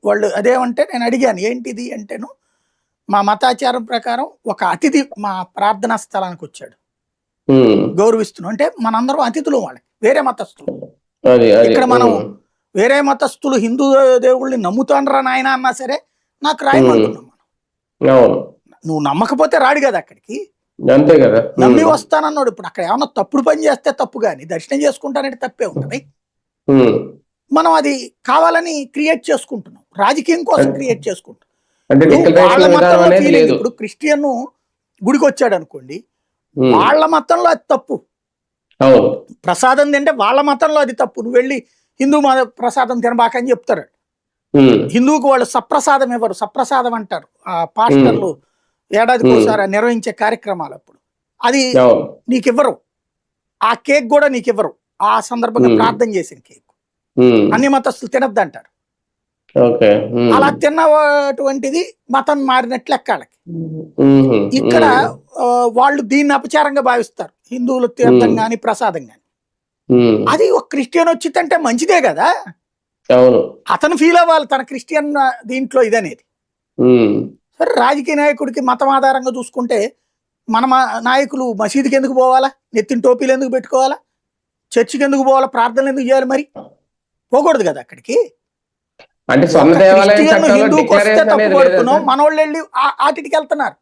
వాళ్ళు అదేమంటే నేను అడిగాను ఏంటిది అంటేను మా మతాచారం ప్రకారం ఒక అతిథి మా ప్రార్థనా స్థలానికి వచ్చాడు, గౌరవిస్తున్నాం అంటే మనందరం అతిథులు వాళ్ళకి, వేరే మతస్థులు. ఇక్కడ మనం వేరే మతస్థులు హిందూ దేవుళ్ళని నమ్ముతాండ్రా నాయన అన్నా సరే నాకు రాయమంటున్నాం మనం. నువ్వు నమ్మకపోతే రాడు కదా అక్కడికి, అంతే కదా. నమ్మి వస్తానన్నాడు. ఇప్పుడు అక్కడ ఏమన్నా తప్పుడు పని చేస్తే తప్పు, కానీ దర్శనం చేసుకుంటానంటే తప్పే ఉంటుంది. మనం అది కావాలని క్రియేట్ చేసుకుంటున్నాం, రాజకీయం కోసం క్రియేట్ చేసుకుంటాం. వాళ్ళ మతంలో ఫీలింగ్, ఇప్పుడు క్రిస్టియన్ గుడికి వచ్చాడు అనుకోండి, వాళ్ళ మతంలో అది తప్పు. ప్రసాదం తింటే వాళ్ళ మతంలో అది తప్పు, నువ్వు వెళ్ళి హిందూ మత ప్రసాదం తినబాకని చెప్తారు. హిందువుకు వాళ్ళు సప్రసాదం ఇవ్వరు, సప్రసాదం అంటారు ఆ పాస్టర్లు ఏడాదికి ఒకసారి నిర్వహించే కార్యక్రమాలు. అప్పుడు అది నీకు ఇవ్వరు, ఆ కేక్ కూడా నీకు ఇవ్వరు. ఆ సందర్భంగా ప్రార్థన చేసిన కేక్ అన్ని మతస్థులు తినద్దు అంటారు. అలా తిన్నటువంటిది మతం మారినట్లు లెక్కలకి. ఇక్కడ వాళ్ళు దీన్ని అపచారంగా భావిస్తారు, హిందువులు తీర్థం గాని ప్రసాదం గాని. అది ఒక క్రిస్టియన్ వచ్చి తింటే మంచిదే కదా, అతను ఫీల్ అవ్వాలి తన క్రిస్టియన్ దీంట్లో ఇదనేది. సరే, రాజకీయ నాయకుడికి మతం ఆధారంగా చూసుకుంటే మన నాయకులు మసీదుకి ఎందుకు పోవాలా, నెత్తిన టోపీలు ఎందుకు పెట్టుకోవాలా, చర్చికి ఎందుకు పోవాలా, ప్రార్థనలు ఎందుకు చేయాలి, మరి పోకూడదు కదా అక్కడికి. అంటే హిందూకి వస్తే తప్పు పడుతున్నాం, మనోళ్ళు వెళ్ళి ఆటికి వెళ్తున్నారు.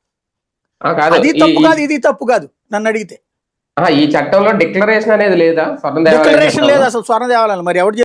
అది తప్పు కాదు, ఇది తప్పు కాదు నన్ను అడిగితే. ఈ చట్టంలో డిక్లరేషన్ అనేది లేదా? డిక్లరేషన్ లేదు అసలు స్వర్ణ దేవాలయాలు. మరి ఎవరు